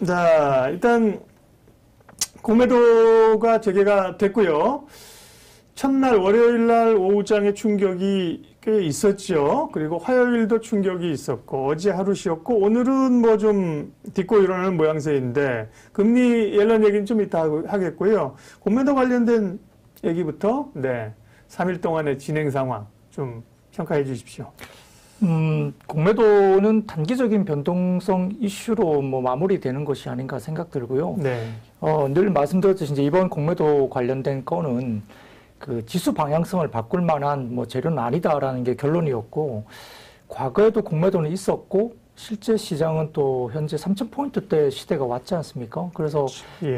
자, 일단 공매도가 재개가 됐고요. 첫날 월요일 날 오후장에 충격이 꽤 있었죠. 그리고 화요일도 충격이 있었고 어제 하루 쉬었고 오늘은 뭐 좀 딛고 일어나는 모양새인데 금리 예론 얘기는 좀 이따 하겠고요. 공매도 관련된 얘기부터 3일 동안의 진행 상황 좀 평가해 주십시오. 공매도는 단기적인 변동성 이슈로 뭐 마무리되는 것이 아닌가 생각 들고요. 늘 말씀드렸듯이 이제 이번 공매도 관련된 건은 그 지수 방향성을 바꿀 만한 뭐 재료는 아니다라는 게 결론이었고, 과거에도 공매도는 있었고, 실제 시장은 또 현재 3,000포인트대 시대가 왔지 않습니까? 그래서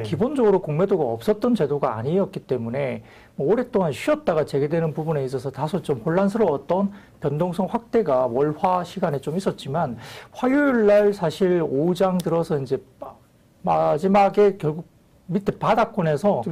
기본적으로 공매도가 없었던 제도가 아니었기 때문에 뭐 오랫동안 쉬었다가 재개되는 부분에 있어서 다소 좀 혼란스러웠던 변동성 확대가 월화 시간에 좀 있었지만, 화요일 날 사실 오후장 들어서 이제 마지막에 결국 밑에 바닥권에서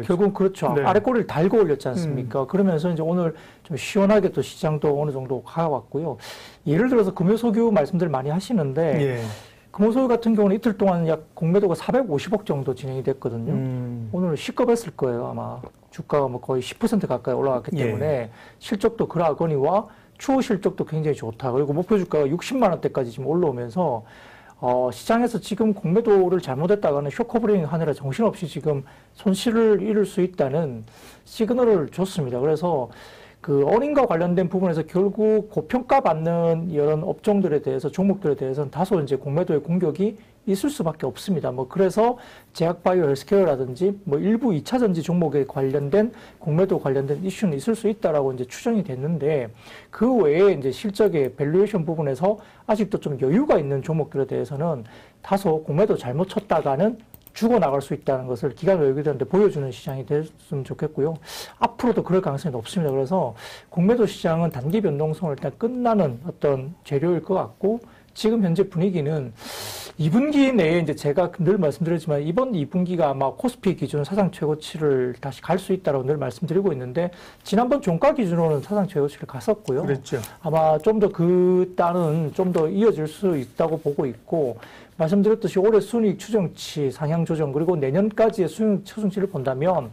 결국 그렇죠. 아래 꼬리를 달고 올렸지 않습니까? 그러면서 이제 오늘 좀 시원하게 또 시장도 어느 정도 가왔고요. 예를 들어서 금요소규 말씀들 많이 하시는데 금요소규 같은 경우는 이틀 동안 약 공매도가 450억 정도 진행이 됐거든요. 오늘 시급했을 거예요. 아마 주가가 뭐 거의 10% 가까이 올라갔기 때문에 실적도 그러하거니와 추후 실적도 굉장히 좋다. 그리고 목표 주가가 60만 원대까지 지금 올라오면서 시장에서 지금 공매도를 잘못했다가는 쇼커브링 하느라 정신없이 지금 손실을 입을 수 있다는 시그널을 줬습니다. 그래서 그 어닝과 관련된 부분에서 결국 고평가받는 이런 업종들에 대해서, 종목들에 대해서는 다소 이제 공매도의 공격이 있을 수밖에 없습니다. 뭐 그래서 제약바이오 헬스케어라든지 뭐 일부 2차 전지 종목에 관련된 공매도 관련된 이슈는 있을 수 있다라고 이제 추정이 됐는데, 그 외에 이제 실적의 밸류에이션 부분에서 아직도 좀 여유가 있는 종목들에 대해서는 다소 공매도 잘못 쳤다가는 죽어나갈 수 있다는 것을 기관 외국인들한테 보여주는 시장이 됐으면 좋겠고요. 앞으로도 그럴 가능성이 높습니다. 그래서 공매도 시장은 단기 변동성을 일단 끝나는 어떤 재료일 것 같고, 지금 현재 분위기는 2분기 내에 이제 제가 늘 말씀드렸지만 이번 2분기가 아마 코스피 기준 사상 최고치를 다시 갈 수 있다고 늘 말씀드리고 있는데, 지난번 종가 기준으로는 사상 최고치를 갔었고요. 그렇죠. 아마 좀 더 그 단은 좀 더 이어질 수 있다고 보고 있고, 말씀드렸듯이 올해 순이익 추정치 상향 조정 그리고 내년까지의 수익 추정치를 본다면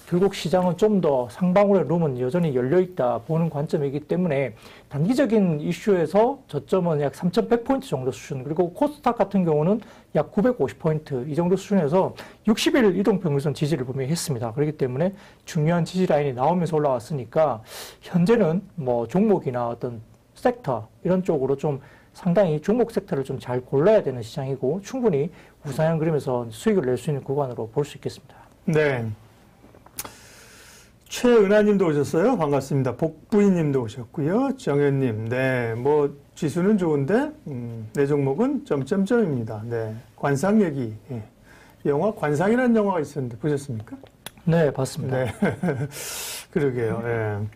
결국 시장은 좀 더 상방울의 룸은 여전히 열려있다 보는 관점이기 때문에 단기적인 이슈에서 저점은 약 3,100포인트 정도 수준, 그리고 코스닥 같은 경우는 약 950포인트 이 정도 수준에서 60일 이동평균선 지지를 분명히 했습니다. 그렇기 때문에 중요한 지지 라인이 나오면서 올라왔으니까 현재는 뭐 종목이나 어떤 섹터 이런 쪽으로 좀 상당히 종목 섹터를 좀 잘 골라야 되는 시장이고, 충분히 우상향 그림에서 수익을 낼 수 있는 구간으로 볼 수 있겠습니다. 네. 최은하님도 오셨어요. 반갑습니다. 복부인님도 오셨고요. 정현님, 뭐 지수는 좋은데 내 종목은 점점점입니다. 관상 얘기. 영화 관상이라는 영화가 있었는데 보셨습니까? 네, 봤습니다. 네. 그러게요.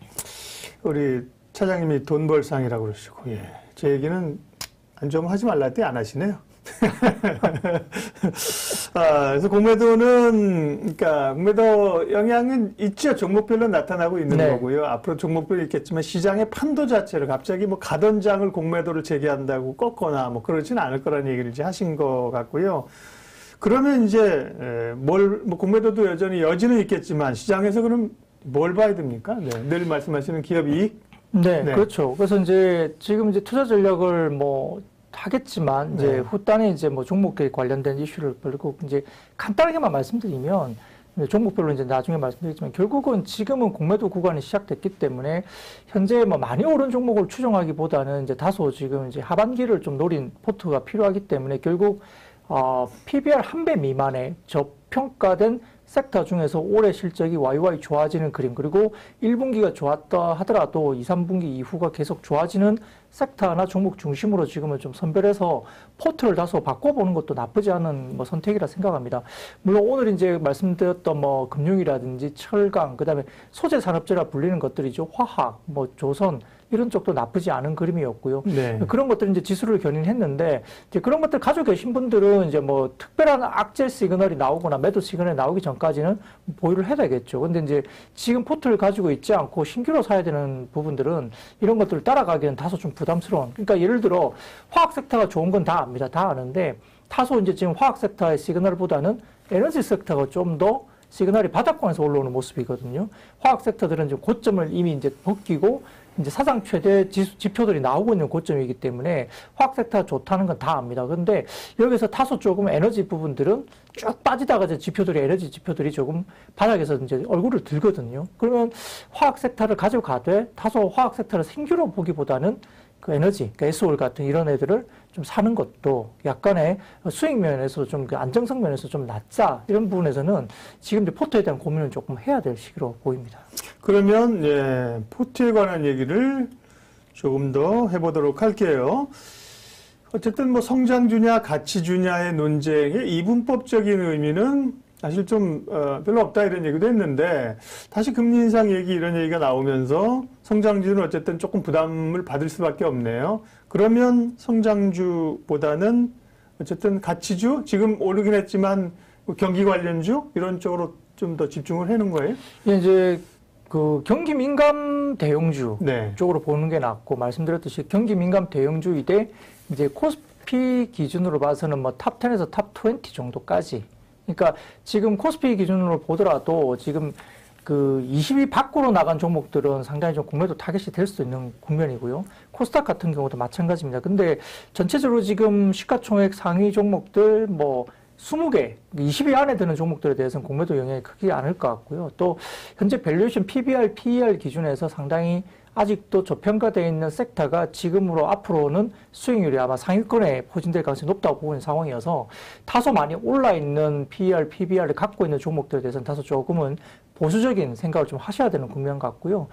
우리 차장님이 돈벌상이라고 그러시고, 제 얘기는 좀 하지 말라 했더니 안 하시네요. 그래서 공매도는, 그러니까 공매도 영향은 있죠. 종목별로 나타나고 있는 거고요. 앞으로 종목별로 있겠지만 시장의 판도 자체를 갑자기 뭐 가던 장을 공매도를 재개한다고 꺾거나 뭐 그러지는 않을 거라는 얘기를 이제 하신 것 같고요. 그러면 이제 뭐 공매도도 여전히 여지는 있겠지만 시장에서 그럼 뭘 봐야 됩니까? 늘 말씀하시는 기업 이익? 네, 그렇죠. 그래서 이제 지금 이제 투자 전략을 뭐 하겠지만 이제 후단에 이제 뭐 종목에 관련된 이슈를 벌리고 이제 간단하게만 말씀드리면, 종목별로 이제 나중에 말씀드리지만 결국은 지금은 공매도 구간이 시작됐기 때문에 현재 뭐 많이 오른 종목을 추정하기보다는 이제 다소 지금 이제 하반기를 좀 노린 포트가 필요하기 때문에 결국 PBR 1배 미만의 저평가된 섹터 중에서 올해 실적이 YY 좋아지는 그림, 그리고 1분기가 좋았다 하더라도 2, 3분기 이후가 계속 좋아지는 섹터나 종목 중심으로 지금은 좀 선별해서 포트를 다소 바꿔보는 것도 나쁘지 않은 뭐 선택이라 생각합니다. 물론 오늘 이제 말씀드렸던 뭐 금융이라든지 철강, 그 다음에 소재 산업재라 불리는 것들이죠. 화학, 뭐 조선, 이런 쪽도 나쁘지 않은 그림이었고요. 그런 것들 이제 지수를 견인했는데, 이제 그런 것들 가지고 계신 분들은 이제 뭐 특별한 악재 시그널이 나오거나 매도 시그널이 나오기 전까지는 보유를 해야 되겠죠. 근데 이제 지금 포트를 가지고 있지 않고 신규로 사야 되는 부분들은 이런 것들을 따라가기는 다소 좀 부담스러운. 그러니까 예를 들어 화학 섹터가 좋은 건 다 압니다. 다 아는데 다소 이제 지금 화학 섹터의 시그널보다는 에너지 섹터가 좀 더 시그널이 바닥권에서 올라오는 모습이거든요. 화학 섹터들은 지금 고점을 이미 이제 벗기고 이제 사상 최대 지표들이 나오고 있는 고점이기 때문에 화학 섹터가 좋다는 건 다 압니다. 그런데 여기서 다소 조금 에너지 부분들은 쭉 빠지다가 이제 지표들이, 에너지 지표들이 조금 바닥에서 이제 얼굴을 들거든요. 그러면 화학 섹터를 가져가되 다소 화학 섹터를 생규로 보기보다는 그 에너지, 그러니까 SOL 같은 이런 애들을 좀 사는 것도 약간의 수익 면에서 좀 그 안정성 면에서 좀 낮자 이런 부분에서는 지금 이제 포트에 대한 고민을 조금 해야 될 시기로 보입니다. 그러면 예, 포트에 관한 얘기를 조금 더 해보도록 할게요. 어쨌든 뭐 성장주냐 가치주냐의 논쟁의 이분법적인 의미는 사실 좀 별로 없다 이런 얘기도 했는데 다시 금리 인상 얘기 이런 얘기가 나오면서 성장주는 어쨌든 조금 부담을 받을 수밖에 없네요. 그러면 성장주보다는 어쨌든 가치주 지금 오르긴 했지만 경기 관련주 이런 쪽으로 좀 더 집중을 해놓은 거예요? 이제 그 경기 민감 대형주 네. 쪽으로 보는 게 낫고 말씀드렸듯이 경기 민감 대형주이대 이제 코스피 기준으로 봐서는 뭐 탑 10에서 탑 20 정도까지. 그러니까 지금 코스피 기준으로 보더라도 지금 그 20위 밖으로 나간 종목들은 상당히 좀 공매도 타겟이 될 수 있는 국면이고요. 코스닥 같은 경우도 마찬가지입니다. 근데 전체적으로 지금 시가총액 상위 종목들 뭐 20개, 20위 안에 드는 종목들에 대해서는 공매도 영향이 크지 않을 것 같고요. 또 현재 밸류에이션 PBR, PER 기준에서 상당히 아직도 저평가되어 있는 섹터가 지금으로 앞으로는 수익률이 아마 상위권에 포진될 가능성이 높다고 보는 상황이어서 다소 많이 올라있는 PER, PBR을 갖고 있는 종목들에 대해서는 다소 조금은 보수적인 생각을 좀 하셔야 되는 국면 같고요.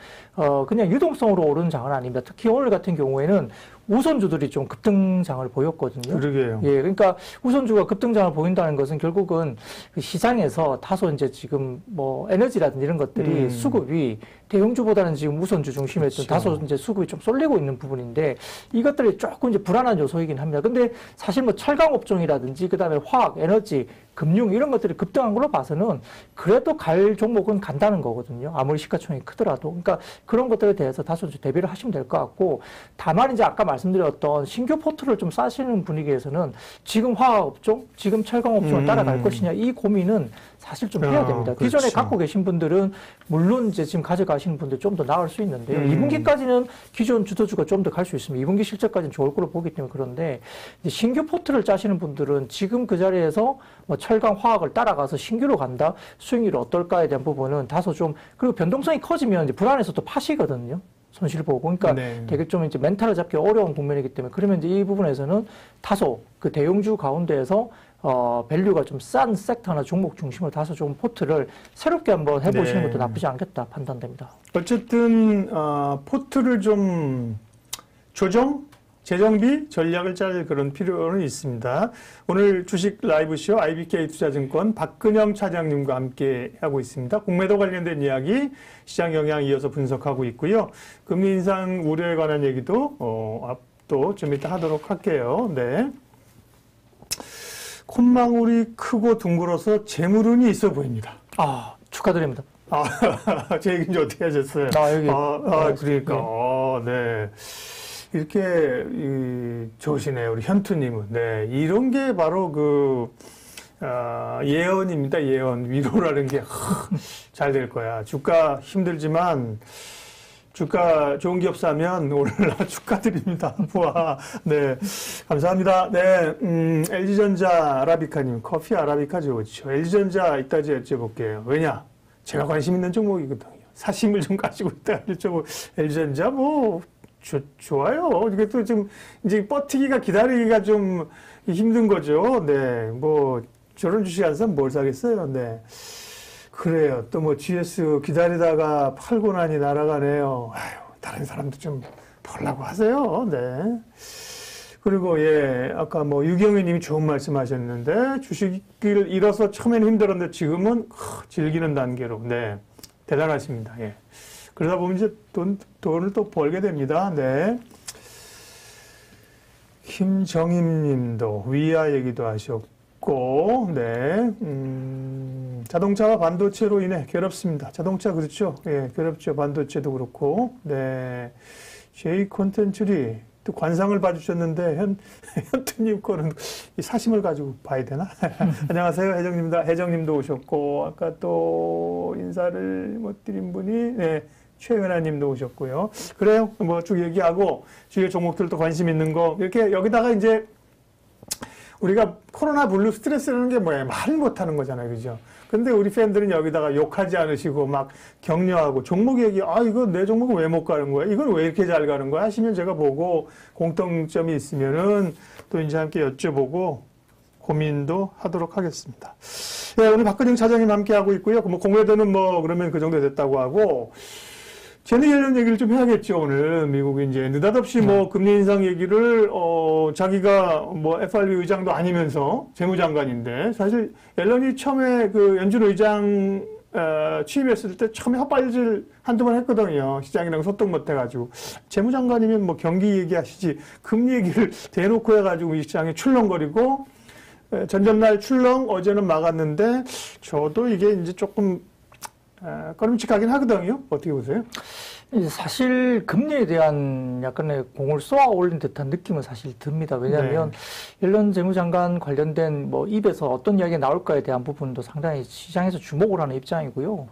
그냥 유동성으로 오르는 장은 아닙니다. 특히 오늘 같은 경우에는 우선주들이 좀 급등장을 보였거든요. 그러게요. 예, 그러니까 우선주가 급등장을 보인다는 것은 결국은 그 시장에서 다소 이제 지금 뭐 에너지라든지 이런 것들이 수급이 대형주보다는 지금 우선주 중심에 좀 다소 이제 수급이 좀 쏠리고 있는 부분인데 이것들이 조금 이제 불안한 요소이긴 합니다. 근데 사실 뭐 철강 업종이라든지 그다음에 화학, 에너지, 금융 이런 것들이 급등한 걸로 봐서는 그래도 갈 종목은 간다는 거거든요. 아무리 시가총액이 크더라도. 그러니까 그런 것들에 대해서 다소 대비를 하시면 될 것 같고 다만 이제 아까 말씀드렸던 신규 포트를 좀 싸시는 분위기에서는 지금 화학 업종, 지금 철강 업종을 따라갈 것이냐 이 고민은 사실 좀 해야 됩니다. 그렇죠. 기존에 갖고 계신 분들은 물론 이제 지금 가져가시는 분들 좀 더 나을 수 있는데요. 2분기까지는 기존 주도주가 좀 더 갈 수 있습니다. 2분기 실적까지는 좋을 거로 보기 때문에 그런데 이제 신규 포트를 짜시는 분들은 지금 그 자리에서 뭐 철강 화학을 따라가서 신규로 간다? 수익률이 어떨까에 대한 부분은 다소 좀 그리고 변동성이 커지면 이제 불안해서 또 파시거든요. 손실 보고. 그러니까 네. 되게 좀 이제 멘탈을 잡기 어려운 국면이기 때문에 그러면 이제 이 부분에서는 다소 그 대형주 가운데에서 밸류가 좀 싼 섹터나 종목 중심으로 다소 좀 포트를 새롭게 한번 해보시는 네. 것도 나쁘지 않겠다 판단됩니다. 어쨌든 포트를 좀 조정, 재정비 전략을 짤 그런 필요는 있습니다. 오늘 주식 라이브쇼 IBK 투자증권 박근영 차장님과 함께 하고 있습니다. 공매도 관련된 이야기, 시장 영향 이어서 분석하고 있고요. 금리 인상 우려에 관한 얘기도 또 좀 이따 하도록 할게요. 네. 콧망울이 크고 둥글어서 재물운이 있어 보입니다. 아, 축하드립니다. 제 얘기 이제 어떻게 하셨어요? 여기. 그러니까. 네. 이렇게, 좋으시네요. 우리 현투님은. 네. 이런 게 바로 예언입니다. 예언. 위로라는 게, 잘 될 거야. 주가 힘들지만, 주가 좋은 기업 사면 오늘날 축하드립니다. 와, 네. 감사합니다. 네. LG전자 아라비카님, 커피 아라비카 좋죠. LG전자 이따지 여쭤볼게요. 왜냐? 제가 관심 있는 종목이거든요. 사심을 좀 가지고 있다. 여쭤보 LG전자 좋아요. 이게 또 지금 이제 버티기가 기다리기가 좀 힘든 거죠. 네. 저런 주식 안 사면 뭘 사겠어요. 네. 그래요. 또 GS 기다리다가 팔고 나니 날아가네요. 아유, 다른 사람도 좀 보려고 하세요. 네. 그리고 아까 유경희 님이 좋은 말씀 하셨는데 주식을 잃어서 처음에는 힘들었는데 지금은 즐기는 단계로. 네. 대단하십니다. 예. 그러다 보면 이제 돈을 또 벌게 됩니다. 네. 김정임 님도 위아 얘기도 하셨고, 네. 자동차와 반도체로 인해 괴롭습니다. 자동차 그렇죠? 예, 괴롭죠. 반도체도 그렇고. 네. J 콘텐츠리 또 관상을 봐주셨는데 현투님 거는 이 사심을 가지고 봐야 되나? 안녕하세요, 혜정님도 오셨고 아까 또 인사를 못 드린 분이 네, 최은하님도 오셨고요. 그래요, 뭐 쭉 얘기하고 주요 종목들도 관심 있는 거 이렇게 여기다가 이제 우리가 코로나 블루 스트레스라는 게 뭐예요? 말을 못하는 거잖아요, 그죠? 근데 우리 팬들은 여기다가 욕하지 않으시고 막 격려하고 종목 얘기, 이거 내 종목은 왜 못 가는 거야? 이건 왜 이렇게 잘 가는 거야? 하시면 제가 보고 공통점이 있으면은 또 이제 함께 여쭤보고 고민도 하도록 하겠습니다. 네, 오늘 박근영 차장님 함께 하고 있고요. 뭐 공매도는 뭐 그러면 그 정도 됐다고 하고 제니 옐런 얘기를 좀 해야겠죠, 오늘. 미국이 이제 느닷없이 뭐 금리 인상 얘기를, 자기가 뭐 FRB 의장도 아니면서 재무장관인데, 사실 옐런이 처음에 그 연준 의장, 취임했을 때 처음에 헛발질 한두 번 했거든요. 시장이랑 소통 못 해가지고. 재무장관이면 뭐 경기 얘기하시지, 금리 얘기를 대놓고 해가지고 이 시장에 출렁거리고, 전전날 출렁, 어제는 막았는데, 저도 이게 이제 조금, 꺼림칙하긴 하거든요. 어떻게 보세요? 사실 금리에 대한 약간의 공을 쏘아 올린 듯한 느낌은 사실 듭니다. 왜냐하면 옐런 재무장관 관련된 뭐 입에서 어떤 이야기가 나올까에 대한 부분도 상당히 시장에서 주목을 하는 입장이고요.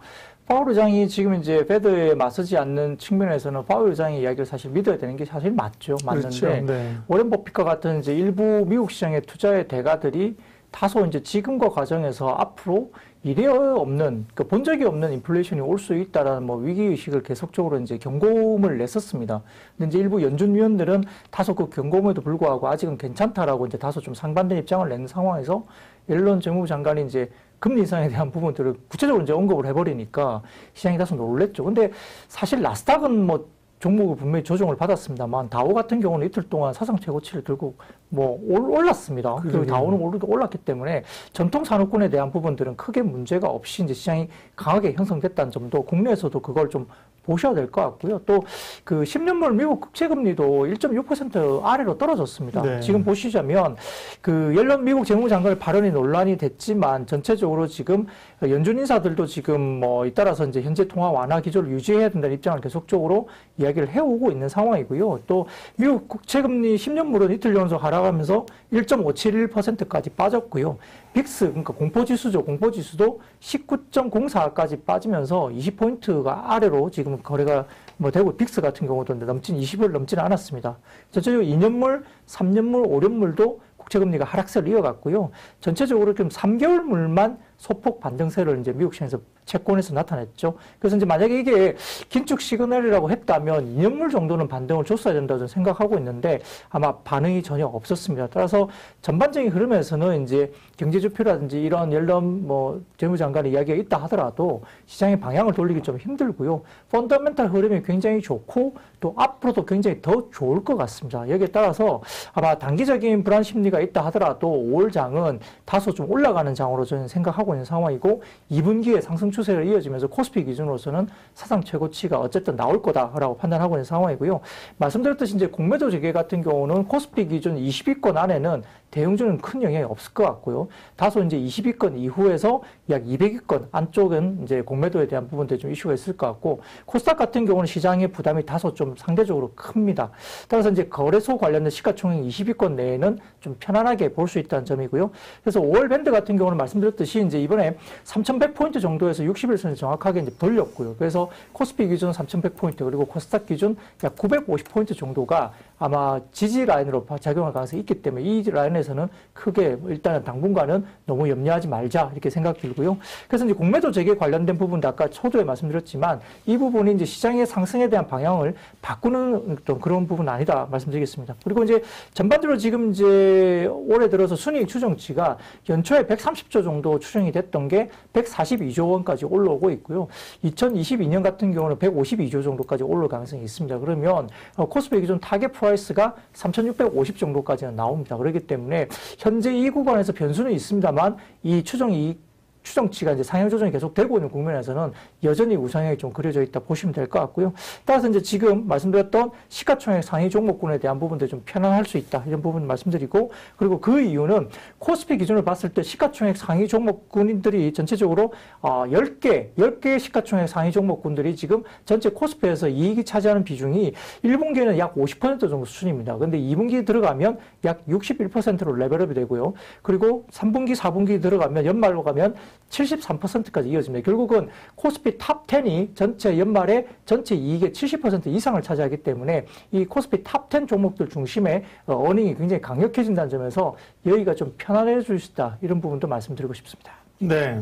파월 의장이 지금 이제 페드에 맞서지 않는 측면에서는 파월 의장의 이야기를 사실 믿어야 되는 게 사실 맞죠. 맞는데 그렇죠. 네. 워렌 버핏과 같은 이제 일부 미국 시장의 투자의 대가들이 다소 이제 지금과 과정에서 앞으로 이례 없는, 그 본 적이 없는 인플레이션이 올 수 있다라는 뭐 위기의식을 계속적으로 이제 경고음을 냈었습니다. 근데 이제 일부 연준위원들은 다소 그 경고음에도 불구하고 아직은 괜찮다라고 이제 다소 좀 상반된 입장을 낸 상황에서 옐런 재무부 장관이 이제 금리 인상에 대한 부분들을 구체적으로 이제 언급을 해버리니까 시장이 다소 놀랬죠. 근데 사실 나스닥은 뭐 종목을 분명히 조정을 받았습니다만 다우 같은 경우는 이틀 동안 사상 최고치를 들고 뭐 올랐습니다. 그리고 다우는 올랐기 때문에 전통 산업군에 대한 부분들은 크게 문제가 없이 이제 시장이 강하게 형성됐다는 점도 국내에서도 그걸 좀 보셔야 될 것 같고요. 또 그 10년물 미국 국채금리도 1.6% 아래로 떨어졌습니다. 네. 지금 보시자면 그 옐런 미국 재무장관의 발언이 논란이 됐지만 전체적으로 지금 연준 인사들도 지금 뭐 잇따라서 이제 현재 통화 완화 기조를 유지해야 된다는 입장을 계속적으로 이야기를 해오고 있는 상황이고요. 또 미국 국채금리 10년물은 이틀 연속 하락하면서 1.571%까지 빠졌고요. 빅스, 그러니까 공포지수죠. 공포지수도 19.04까지 빠지면서 20포인트가 아래로 지금 거래가 뭐 되고, 빅스 같은 경우도 20을 넘지는 않았습니다. 전체적으로 2년물, 3년물, 5년물도 국채금리가 하락세를 이어갔고요. 전체적으로 지금 3개월물만 소폭 반등세를 이제 미국 시장에서 채권에서 나타냈죠. 그래서 이제 만약에 이게 긴축 시그널이라고 했다면 2년물 정도는 반등을 줬어야 된다고 저는 생각하고 있는데 아마 반응이 전혀 없었습니다. 따라서 전반적인 흐름에서는 이제 경제지표라든지 이런 옐런 뭐 재무장관의 이야기가 있다 하더라도 시장의 방향을 돌리기 좀 힘들고요. 펀더멘탈 흐름이 굉장히 좋고 또 앞으로도 굉장히 더 좋을 것 같습니다. 여기에 따라서 아마 단기적인 불안 심리가 있다 하더라도 5월 장은 다소 좀 올라가는 장으로 저는 생각하고 있는 상황이고 2분기에 상승 추세를 이어지면서 코스피 기준으로서는 사상 최고치가 어쨌든 나올 거다라고 판단하고 있는 상황이고요. 말씀드렸듯이 이제 공매도 재개 같은 경우는 코스피 기준 20위권 안에는 대형주는 큰 영향이 없을 것 같고요. 다소 이제 20위권 이후에서 약 200위권 안쪽은 이제 공매도에 대한 부분들이 좀 이슈가 있을 것 같고, 코스닥 같은 경우는 시장의 부담이 다소 좀 상대적으로 큽니다. 따라서 이제 거래소 관련된 시가총액 20위권 내에는 좀 편안하게 볼 수 있다는 점이고요. 그래서 5월 밴드 같은 경우는 말씀드렸듯이 이제 이번에 3,100포인트 정도에서 60일선을 정확하게 이제 벌렸고요. 그래서 코스피 기준 3,100포인트 그리고 코스닥 기준 약 950포인트 정도가 아마 지지 라인으로 작용할 가능성이 있기 때문에 이 라인에서는 크게 일단은 당분간은 너무 염려하지 말자 이렇게 생각 들고요. 그래서 이제 공매도 재개 관련된 부분도 아까 초도에 말씀드렸지만 이 부분이 이제 시장의 상승에 대한 방향을 바꾸는 어떤 그런 부분은 아니다 말씀드리겠습니다. 그리고 이제 전반적으로 지금 이제 올해 들어서 순이익 추정치가 연초에 130조 정도 추정이 됐던 게 142조 원까지 올라오고 있고요. 2022년 같은 경우는 152조 정도까지 올라올 가능성이 있습니다. 그러면 코스피 기준 타겟 프라이스가 3,650 정도까지는 나옵니다. 그렇기 때문에 현재 이 구간에서 변수는 있습니다만 이 추정 이익 추정치가 이제 상향 조정이 계속 되고 있는 국면에서는 여전히 우상향이 좀 그려져 있다 보시면 될 것 같고요. 따라서 이제 지금 말씀드렸던 시가총액 상위 종목군에 대한 부분들 좀 편안할 수 있다. 이런 부분 말씀드리고, 그리고 그 이유는 코스피 기준으로 봤을 때 시가총액 상위 종목군들이 전체적으로 10개 시가총액 상위 종목군들이 지금 전체 코스피에서 이익이 차지하는 비중이 1분기에는 약 50% 정도 수준입니다. 근데 2분기 들어가면 약 61%로 레벨업이 되고요. 그리고 3분기, 4분기 들어가면 연말로 가면 73%까지 이어집니다. 결국은 코스피 탑 10이 전체 연말에 전체 이익의 70% 이상을 차지하기 때문에 이 코스피 탑 10 종목들 중심의 어닝이 굉장히 강력해진다는 점에서 여기가 좀 편안해질 수 있다. 이런 부분도 말씀드리고 싶습니다. 네.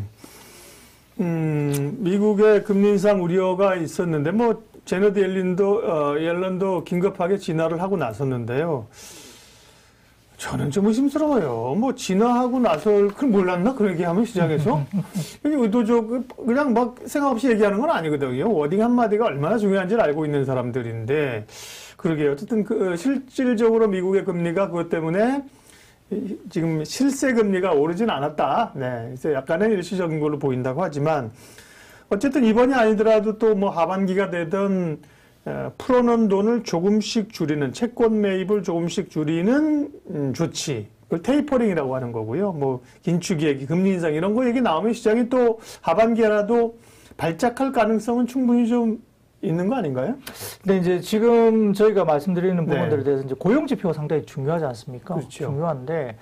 미국의 금리 인상 우려가 있었는데 뭐 제너드 옐런도 긴급하게 진화를 하고 나섰는데요. 저는 좀 의심스러워요. 뭐 진화하고 나설 그 몰랐나 그런 얘기하면 시장에서 이게 의도적 그냥 막 생각 없이 얘기하는 건 아니거든요. 워딩 한 마디가 얼마나 중요한지를 알고 있는 사람들인데 그러게요. 어쨌든 실질적으로 미국의 금리가 그것 때문에 지금 실세 금리가 오르진 않았다. 네, 이제 약간의 일시적인 걸로 보인다고 하지만 어쨌든 이번이 아니더라도 또 뭐 하반기가 되던 풀어놓은 돈을 조금씩 줄이는 채권 매입을 조금씩 줄이는 조치. 그걸 테이퍼링이라고 하는 거고요. 뭐 긴축이야기, 금리 인상 이런 거 얘기 나오면 시장이 또 하반기라도 발작할 가능성은 충분히 좀 있는 거 아닌가요? 네, 이제 지금 저희가 말씀드리는 부분들에 대해서 이제 고용 지표가 상당히 중요하지 않습니까? 그렇죠. 중요한데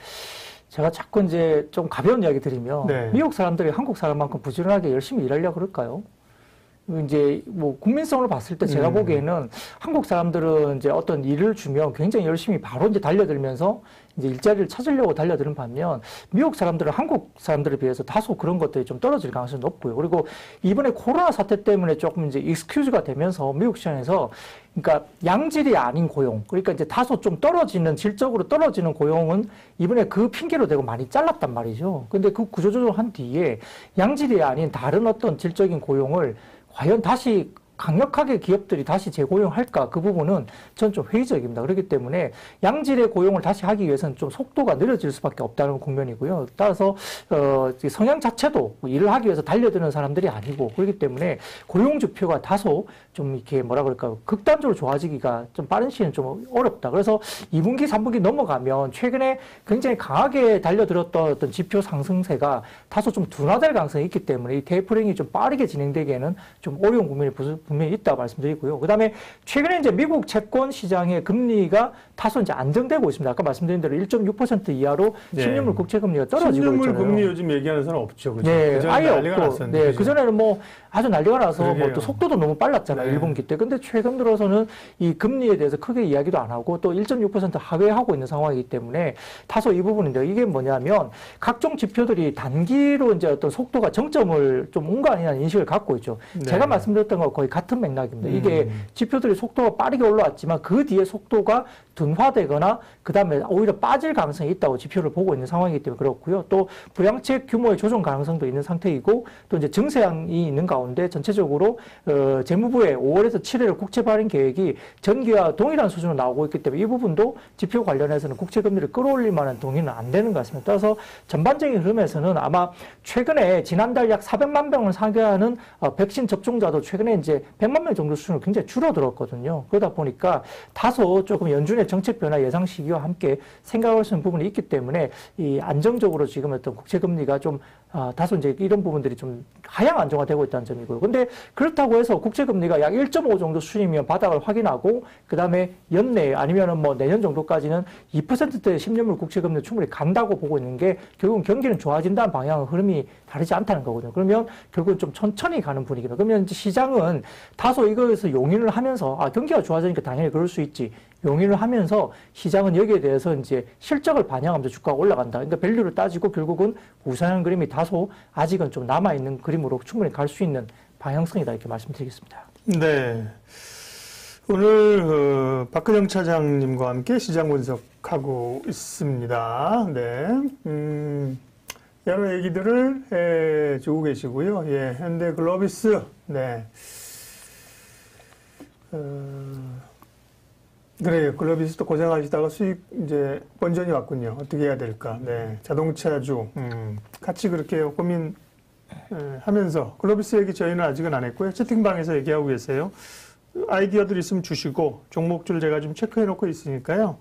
제가 자꾸 이제 좀 가벼운 이야기 드리면 미국 사람들이 한국 사람만큼 부지런하게 열심히 일하려고 그럴까요? 이제 뭐 국민성으로 봤을 때 제가 보기에는 한국 사람들은 이제 어떤 일을 주면 굉장히 열심히 바로 이제 달려들면서 이제 일자리를 찾으려고 달려드는 반면 미국 사람들은 한국 사람들에 비해서 다소 그런 것들이 좀 떨어질 가능성이 높고요. 그리고 이번에 코로나 사태 때문에 조금 이제 익스큐즈가 되면서 미국 시장에서 그러니까 양질이 아닌 고용, 그러니까 이제 다소 좀 떨어지는 질적으로 떨어지는 고용은 이번에 그 핑계로 대고 많이 잘랐단 말이죠. 근데 그 구조조정한 뒤에 양질이 아닌 다른 어떤 질적인 고용을 과연 다시 강력하게 기업들이 다시 재고용할까? 그 부분은 전 좀 회의적입니다. 그렇기 때문에 양질의 고용을 다시 하기 위해서는 좀 속도가 느려질 수밖에 없다는 국면이고요. 따라서 성향 자체도 일을 하기 위해서 달려드는 사람들이 아니고 그렇기 때문에 고용 지표가 다소 좀 이렇게 뭐라 그럴까요? 극단적으로 좋아지기가 좀 빠른 시기는 좀 어렵다. 그래서 2분기, 3분기 넘어가면 최근에 굉장히 강하게 달려들었던 어떤 지표 상승세가 다소 좀 둔화될 가능성이 있기 때문에 이 테이퍼링이 좀 빠르게 진행되기에는 좀 어려운 국면이 분명히 있다고 말씀드리고요. 그 다음에 최근에 이제 미국 채권 시장의 금리가 다소 이제 안정되고 있습니다. 아까 말씀드린 대로 1.6% 이하로 10년물 국채 금리가 떨어지고 있잖아요. 10년물 금리 요즘 얘기하는 사람 없죠. 그죠? 네, 아예 없고. 네, 그죠? 그전에는 뭐 아주 난리가 나서 뭐 또 속도도 너무 빨랐잖아요. 1분기 때. 근데 최근 들어서는 이 금리에 대해서 크게 이야기도 안 하고 또 1.6% 하회하고 있는 상황이기 때문에 다소 이 부분인데 이게 뭐냐면 각종 지표들이 단기로 이제 어떤 속도가 정점을 좀 온 거 아니냐는 인식을 갖고 있죠. 제가 말씀드렸던 거 거의 같은 맥락입니다. 이게 지표들이 속도가 빠르게 올라왔지만 그 뒤에 속도가 둔화되거나 그 다음에 오히려 빠질 가능성이 있다고 지표를 보고 있는 상황이기 때문에 그렇고요. 또 부양책 규모의 조정 가능성도 있는 상태이고 또 이제 증세양이 있는 가운데 전체적으로 재무부의 5월에서 7월 국채 발행 계획이 전기와 동일한 수준으로 나오고 있기 때문에 이 부분도 지표 관련해서는 국채 금리를 끌어올릴 만한 동의는 안 되는 것 같습니다. 따라서 전반적인 흐름에서는 아마 최근에 지난달 약 400만 명을 상회하는 백신 접종자도 최근에 이제 100만 명 정도 수준으로 굉장히 줄어들었거든요. 그러다 보니까 다소 조금 연준의 정책 변화 예상 시기와 함께 생각할 수 있는 부분이 있기 때문에 이 안정적으로 지금 어떤 국채 금리가 좀 다소 이제 이런 부분들이 좀 하향 안정화되고 있다는 점이고요. 근데 그렇다고 해서 국채 금리가 약 1.5 정도 수준이면 바닥을 확인하고 그다음에 연내 아니면은 뭐 내년 정도까지는 2%대 10년물 국채 금리 충분히 간다고 보고 있는 게 결국은 경기는 좋아진다는 방향의 흐름이 다르지 않다는 거거든요. 그러면 결국은 좀 천천히 가는 분위기다. 그러면 이제 시장은 다소 이거에서 용인을 하면서 경기가 좋아지니까 당연히 그럴 수 있지. 용인을 하면서 시장은 여기에 대해서 이제 실적을 반영하면서 주가가 올라간다. 그러니까 밸류를 따지고 결국은 우상향 그림이 다소 아직은 좀 남아있는 그림으로 충분히 갈 수 있는 방향성이다. 이렇게 말씀드리겠습니다. 네. 오늘 박근영 차장님과 함께 시장 분석하고 있습니다. 네. 여러 얘기들을 해주고 계시고요. 예, 현대 글로비스. 네. 그래요. 글로비스도 고생하시다가 수익 이제 번전이 왔군요. 어떻게 해야 될까? 네. 자동차주. 같이 그렇게 고민 하면서 글로비스 얘기 저희는 아직은 안 했고요. 채팅방에서 얘기하고 계세요. 아이디어들 있으면 주시고 종목줄 제가 좀 체크해놓고 있으니까요.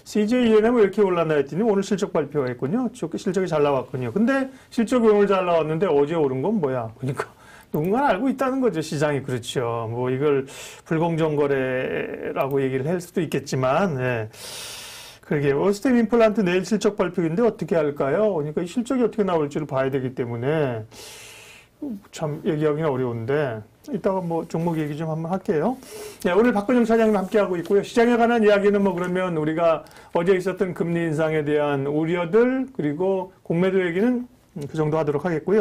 CJENM 왜 이렇게 올랐나 했더니 오늘 실적 발표가 있군요. 실적이 잘 나왔군요. 근데 실적이 오늘 잘 나왔는데 어제 오른 건 뭐야? 그러니까 누군가는 알고 있다는 거죠. 시장이. 그렇죠. 뭐 이걸 불공정 거래라고 얘기를 할 수도 있겠지만 예. 그러게 오스템 임플란트 내일 실적 발표인데 어떻게 할까요? 그러니까 이 실적이 어떻게 나올지를 봐야 되기 때문에 참 얘기하기는 어려운데 이따가 뭐 종목 얘기 좀 한번 할게요. 네, 오늘 박근영 차장님 함께하고 있고요. 시장에 관한 이야기는 뭐 그러면 우리가 어제 있었던 금리 인상에 대한 우려들 그리고 공매도 얘기는 그 정도 하도록 하겠고요.